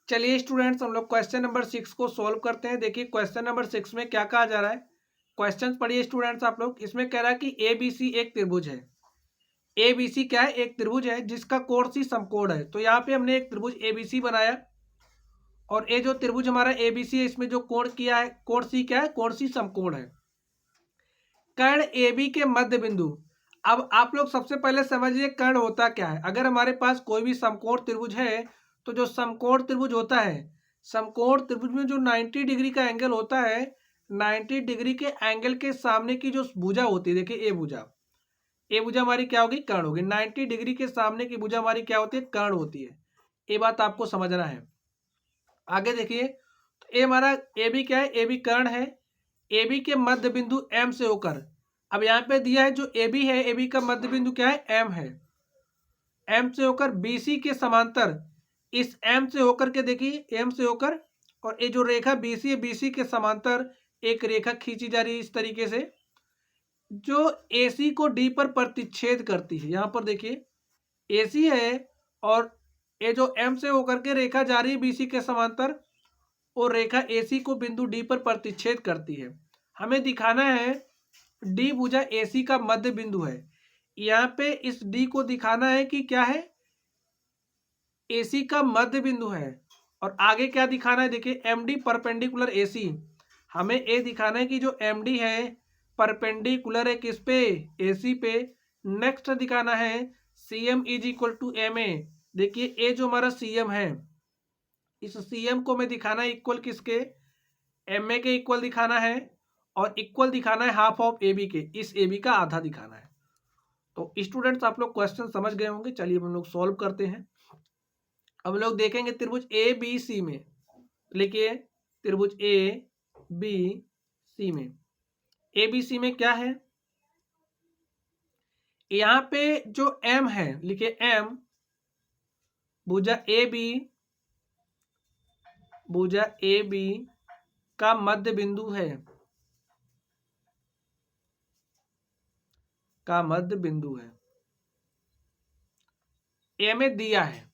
चलिए स्टूडेंट्स, हम लोग क्वेश्चन नंबर 6 को सॉल्व करते हैं। देखिए क्वेश्चन नंबर 6 में क्या कहा जा रहा है। क्वेश्चन पढ़िए स्टूडेंट्स आप लोग। इसमें कह रहा है कि एबीसी एक त्रिभुज है। एबीसी क्या है? एक त्रिभुज है जिसका कोण सी समकोण है। तो यहाँ पे हमने एक त्रिभुज एबीसी बनाया और ये जो त्रिभुज हमारा एबीसी है, इसमें जो कोण किया है, कोण सी क्या है? कोण सी समकोण है। कर्ण एबी के मध्य बिंदु। अब आप लोग सबसे पहले समझिए कर्ण होता क्या है। अगर हमारे पास कोई भी समकोण त्रिभुज है, तो जो समकोण त्रिभुज होता है, समकोण त्रिभुज में जो 90 डिग्री का एंगल होता है, 90 डिग्री के एंगल के सामने की जो भुजा होती है, देखिए ए भुजा हमारी क्या होगी? कर्ण होगी। 90 डिग्री के सामने की भुजा हमारी क्या होती है? कर्ण होती है। ये बात आपको समझना है। आगे देखिए, तो ए हमारा ए बी क्या है? ए बी कर्ण है। ए बी के मध्य बिंदु एम से होकर, अब यहाँ पे दिया है जो ए बी है, ए बी का मध्य बिंदु क्या है? एम है। एम से होकर बी सी के समांतर, इस एम से होकर के देखिए, एम से होकर, और ये जो रेखा बी सी है, बी सी के समांतर एक रेखा खींची जा रही है इस तरीके से, जो ए सी को डी पर प्रतिच्छेद करती है। यहाँ पर देखिए ए सी है और ये जो एम से होकर के रेखा जा रही है बी सी के समांतर, और रेखा एसी को बिंदु डी पर प्रतिच्छेद करती है। हमें दिखाना है डी भुजा एसी का मध्य बिंदु है। यहाँ पे इस डी को दिखाना है कि क्या है? एसी का मध्य बिंदु है। और आगे क्या दिखाना है? देखिए एम डी परपेंडिकुलर एसी। हमें ये दिखाना है कि जो एम डी है परपेंडिकुलर है किस पे? एसी पे। नेक्स्ट दिखाना है C M is equal to M A. देखिए ए जो हमारा सी एम है, इस सीएम को मैं दिखाना है इक्वल किसके? एम ए के इक्वल दिखाना है, और इक्वल दिखाना है हाफ ऑफ ए बी के, इस ए बी का आधा दिखाना है। तो स्टूडेंट्स आप लोग क्वेश्चन समझ गए होंगे। चलिए हम लोग सॉल्व करते हैं। अब हम लोग देखेंगे त्रिभुज ए बी सी में। लिखिए त्रिभुज ए बी सी में, ए बी सी में क्या है? यहाँ पे जो एम है, लिखिए एम भुजा ए बी, भुजा ए बी का मध्य बिंदु है, का मध्य बिंदु है। ए में दिया है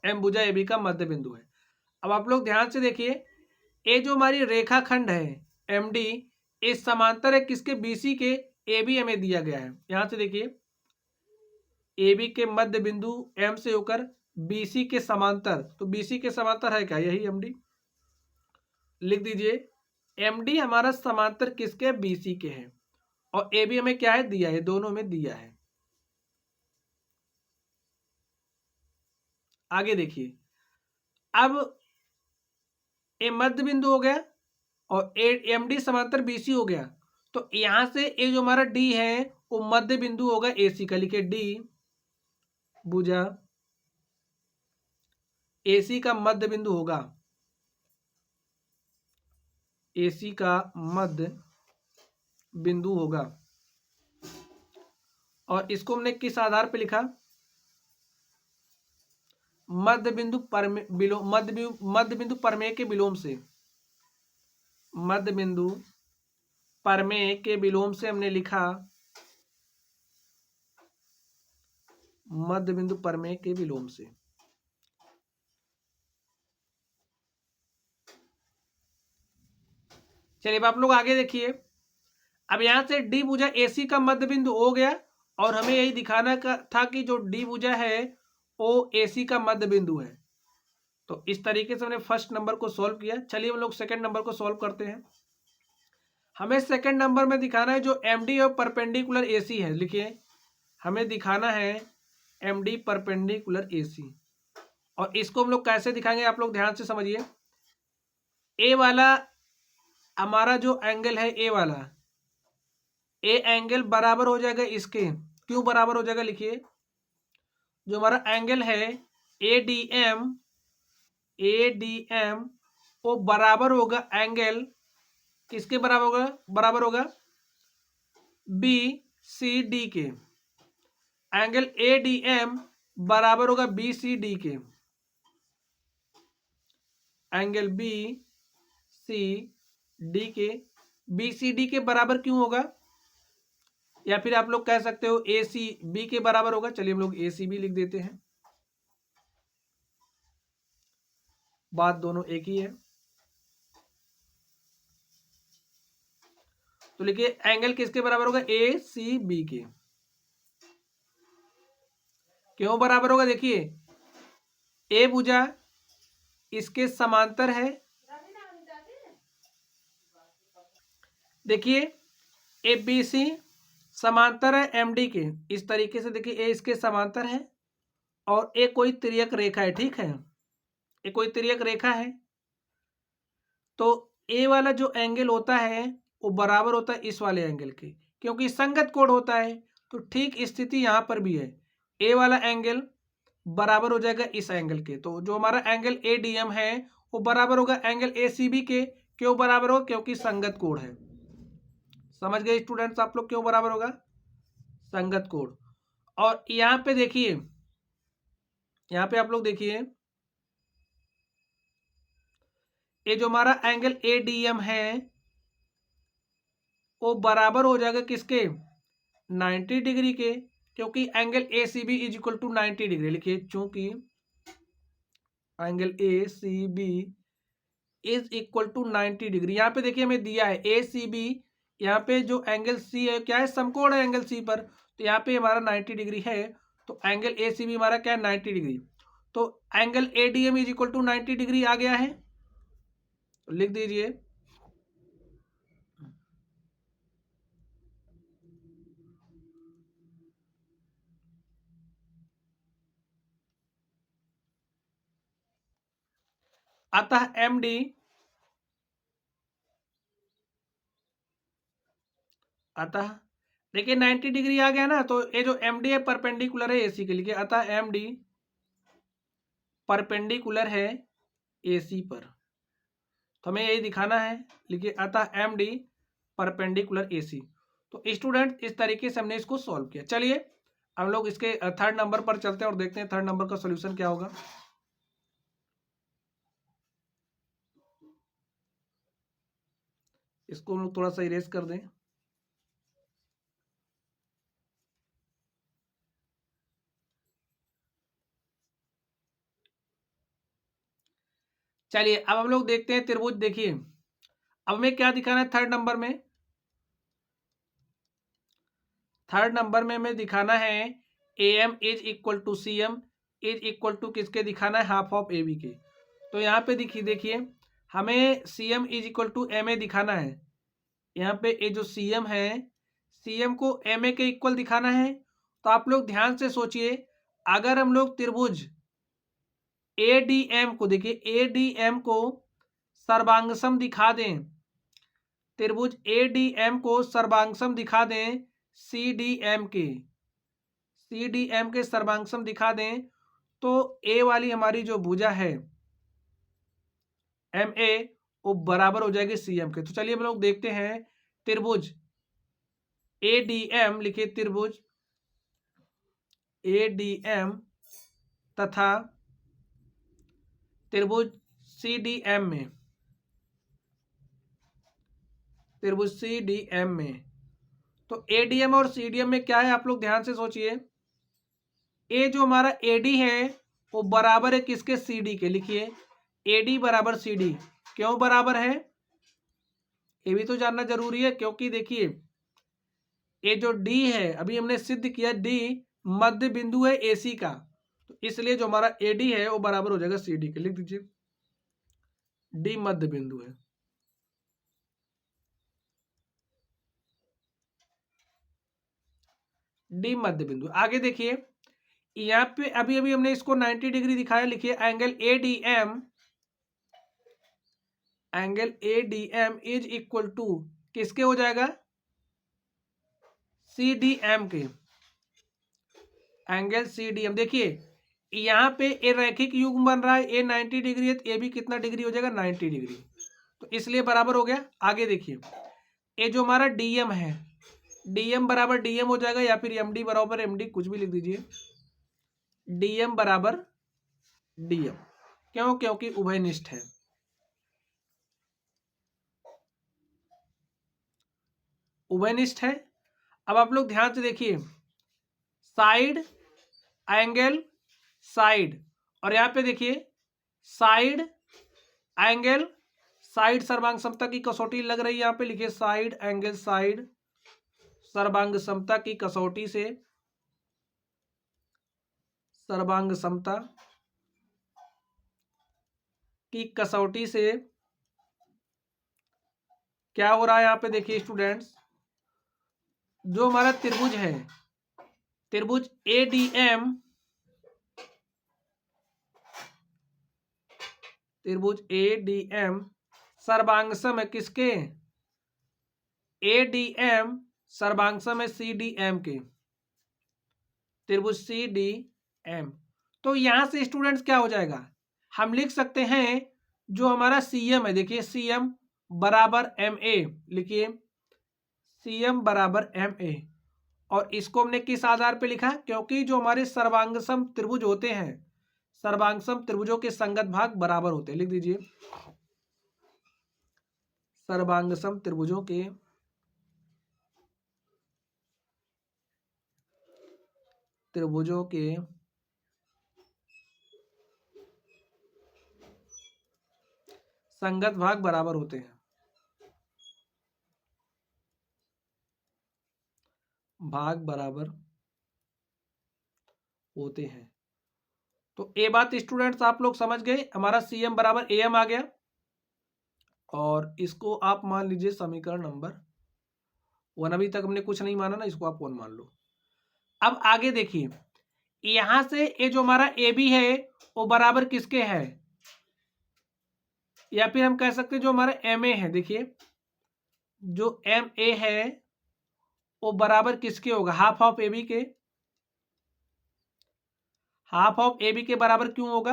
एम भुजा ए बी का मध्य बिंदु है। अब आप लोग ध्यान से देखिए, ये जो हमारी रेखाखंड है एम डी, ये समांतर है किसके? बीसी के। ए बी हमें दिया गया है। यहां से देखिए ए बी के मध्य बिंदु एम से होकर बीसी के समांतर, तो बीसी के समांतर है क्या? यही एम डी। लिख दीजिए एम डी हमारा समांतर किसके? बीसी के हैं। और ए बी हमें क्या है? दिया है, दोनों में दिया है। आगे देखिए, अब ए मध्य बिंदु हो गया और एम डी समांतर बीसी हो गया। तो यहां से ए जो हमारा डी है वो मध्य बिंदु होगा एसी का। लिखिए डी भुजा एसी का मध्य बिंदु होगा, एसी का मध्य बिंदु होगा। और इसको हमने किस आधार पे लिखा? मध्य बिंदु मध्य बिंदु परमेय के विलोम से, मध्य बिंदु परमेय के विलोम से हमने लिखा, मध्य बिंदु परमेय के विलोम से। चलिए अब आप लोग आगे देखिए। अब यहां से डी भुजा एसी का मध्य बिंदु हो गया, और हमें यही दिखाना था कि जो डी भुजा है वो एसी का मध्य बिंदु है। तो इस तरीके से हमने फर्स्ट नंबर को सॉल्व किया। चलिए हम लोग सेकंड नंबर को सॉल्व करते हैं। हमें सेकंड नंबर में दिखाना है जो एम डी और परपेंडिकुलर एसी है। लिखिए हमें दिखाना है एम डी परपेंडिकुलर एसी। और इसको हम लोग कैसे दिखाएंगे? आप लोग ध्यान से समझिए। ए वाला हमारा जो एंगल है, ए वाला, ए एंगल बराबर हो जाएगा इसके। क्यों बराबर हो जाएगा? लिखिए जो हमारा एंगल है A D M, A D M वो बराबर होगा एंगल किसके बराबर होगा? बराबर होगा बी सी डी के। एंगल ए डी एम बराबर होगा बी सी डी के। एंगल बी सी डी के, बी सी डी के बराबर क्यों होगा? या फिर आप लोग कह सकते हो ए सी बी के बराबर होगा। चलिए हम लोग ए सी बी लिख देते हैं। बात दोनों एक ही है। तो लिखिए एंगल किसके बराबर होगा, ए सी बी के। क्यों बराबर होगा, देखिए ए भुजा इसके समांतर है, देखिए ए बी सी समांतर है एम डी के, इस तरीके से देखिए ए इसके समांतर है और ए कोई तिर्यक रेखा है, ठीक है, ये कोई तिर्यक रेखा है। तो ए वाला जो एंगल होता है वो बराबर होता है इस वाले एंगल के, क्योंकि संगत कोण होता है। तो ठीक स्थिति यहां पर भी है, ए वाला एंगल बराबर हो जाएगा इस एंगल के। तो जो हमारा एंगल ए डी एम है वो बराबर होगा एंगल ए सी बी के। क्यों बराबर होगा, क्योंकि संगत कोण है। समझ गए स्टूडेंट्स आप लोग क्यों बराबर होगा, संगत कोण। और यहां पे देखिए, यहां पे आप लोग देखिए ये जो हमारा एंगल ए डी एम है वो बराबर हो जाएगा किसके, 90 डिग्री के, क्योंकि angle A C B is equal to 90 degree. लिखिए चूंकि angle A C B is equal to 90 degree. यहाँ पे देखिए हमें दिया है ए सी बी, यहाँ पे जो एंगल सी है क्या है, समकोण है एंगल सी पर, तो यहाँ पे हमारा 90 डिग्री है। तो एंगल ए सी बी हमारा क्या है, 90 डिग्री। तो angle A D M is equal to 90 degree आ गया है, तो लिख दीजिए अतः एम डी अतः देखिए 90 डिग्री आ गया ना, तो ये जो एम डी है परपेंडिकुलर है एसी के लिए, अतः एम डी परपेंडिकुलर है एसी पर। तो हमें यही दिखाना है, लिखिए अतः एम डी परपेंडिकुलर एसी। तो स्टूडेंट इस तरीके से हमने इसको सॉल्व किया। चलिए हम लोग इसके थर्ड नंबर पर चलते हैं और देखते हैं थर्ड नंबर का सॉल्यूशन क्या होगा। इसको हम लोग थोड़ा सा इरेज कर दें। चलिए अब हम लोग देखते हैं त्रिभुज। देखिए अब हमें क्या दिखाना है थर्ड नंबर में, थर्ड नंबर में हमें दिखाना है A M is equal to C M is equal to किसके दिखाना है, हाफ ऑफ ए बी के। तो यहाँ पे देखिए हमें C M is equal to M A दिखाना है। यहाँ पे ये जो सी एम है, सी एम को एम ए के इक्वल दिखाना है। तो आप लोग ध्यान से सोचिए, अगर हम लोग त्रिभुज ए डी एम को, देखिए ए डी एम को सर्वांगसम दिखा दें, त्रिभुज ए डी एम को सर्वांगसम दिखा दें सी डी एम के, सी डी एम के सर्वांगसम दिखा दें, तो ए वाली हमारी जो भुजा है एम ए वो बराबर हो जाएगी सी एम के। तो चलिए हम लोग देखते हैं त्रिभुज ए डी एम, लिखिए त्रिभुज ए डी एम तथा त्रिभुज सी डी एम में, त्रिभुज सी डी एम में। तो एडीएम और सीडीएम में क्या है, आप लोग ध्यान से सोचिए, ए जो हमारा एडी है वो बराबर है किसके, सीडी के। लिखिए एडी बराबर सीडी। क्यों बराबर है, ये भी तो जानना जरूरी है, क्योंकि देखिए ये जो डी है अभी हमने सिद्ध किया डी मध्य बिंदु है एसी का, तो इसलिए जो हमारा एडी है वो बराबर हो जाएगा सीडी के। लिख दीजिए डी मध्य बिंदु है। डी मध्य बिंदु। आगे देखिए यहाँ पे अभी अभी हमने इसको 90 डिग्री दिखाया, लिखिए angle A D M, angle A D M is equal to किसके हो जाएगा, सी डी एम के, एंगल सी डी एम। देखिए यहाँ पे ए रैखिक युग्म बन रहा है, ए 90 डिग्री है तो ए भी कितना डिग्री हो जाएगा, 90 डिग्री, तो इसलिए बराबर हो गया। आगे देखिए ये जो हमारा डीएम है, डीएम बराबर डीएम हो जाएगा, या फिर एमडी बराबर एमडी, कुछ भी लिख दीजिए, डीएम बराबर डीएम। क्यों, क्योंकि उभयनिष्ठ है। उभयनिष्ठ है। अब आप लोग ध्यान से देखिए साइड एंगल साइड, और यहां पे देखिए साइड एंगल साइड सर्वांग समता की कसौटी लग रही है, यहाँ पे लिखिए साइड एंगल, साइड सर्वांग समता की कसौटी से, सर्वांग समता की कसौटी से क्या हो रहा है यहाँ पे देखिए स्टूडेंट्स, जो हमारा त्रिभुज है, त्रिभुज एडीएम, त्रिभुज एडीएम सर्वांगसम है किसके, एडीएम सर्वांगसम है सीडीएम के, त्रिभुज सीडीएम। तो यहां से स्टूडेंट्स क्या हो जाएगा, हम लिख सकते हैं जो हमारा सीएम है, देखिए सीएम बराबर एम ए, लिखिए सीएम बराबर एम ए। और इसको हमने किस आधार पे लिखा, क्योंकि जो हमारे सर्वांगसम त्रिभुज होते हैं, सर्वांगसम त्रिभुजों के संगत भाग बराबर होते हैं, लिख दीजिए सर्वांगसम त्रिभुजों के संगत भाग बराबर होते हैं, भाग बराबर होते हैं। तो ये बात स्टूडेंट्स आप लोग समझ गए, हमारा सीएम बराबर एम आ गया, और इसको आप मान लीजिए समीकरण नंबर 1। अभी तक हमने कुछ नहीं माना ना, इसको आप 1 मान लो। अब आगे देखिए, यहां से ये जो हमारा ए बी है वो बराबर किसके है, या फिर हम कह सकते हैं जो हमारा एम ए है, देखिए जो एम ए है वो बराबर किसके होगा, हाफ ऑफ ए बी के। हाफ ऑफ ए बी के बराबर क्यों होगा,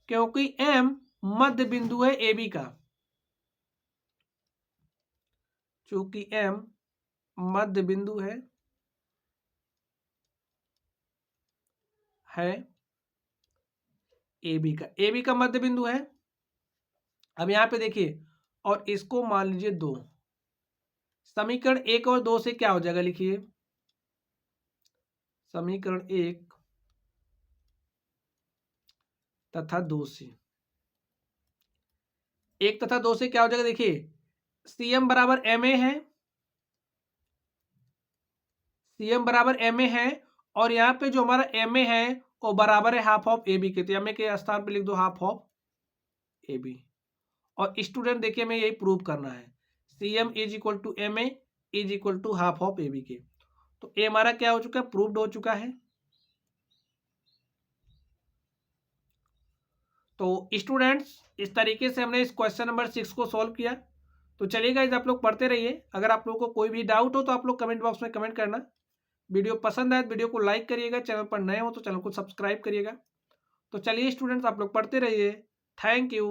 क्योंकि एम मध्य बिंदु है ए बी का, चूंकि एम मध्य बिंदु है ए बी का, ए बी का मध्य बिंदु है। अब यहां पे देखिए, और इसको मान लीजिए 2, समीकरण 1 और 2 से क्या हो जाएगा, लिखिए समीकरण 1 तथा 2 से, 1 तथा 2 से क्या हो जाएगा, देखिए सीएम बराबर एम ए है, सीएम बराबर एम ए है, और यहाँ पे जो हमारा एम ए है वो बराबर है हाफ ऑफ ए बी के, तो एम ए के स्थान पे लिख दो हाफ ऑफ ए बी। और स्टूडेंट देखिए हमें यही प्रूव करना है, CM is equal to M A is equal to half of A B के। तो ये हमारा क्या हो चुका है, प्रूव्ड हो चुका है। तो स्टूडेंट्स इस तरीके से हमने इस क्वेश्चन नंबर 6 को सॉल्व किया। तो चलिए गाइस आप लोग पढ़ते रहिए, अगर आप लोगों को कोई भी डाउट हो तो आप लोग कमेंट बॉक्स में कमेंट करना। वीडियो पसंद आए तो वीडियो को लाइक करिएगा, चैनल पर नए हो तो चैनल को सब्सक्राइब करिएगा। तो चलिए स्टूडेंट्स आप लोग पढ़ते रहिए, थैंक यू।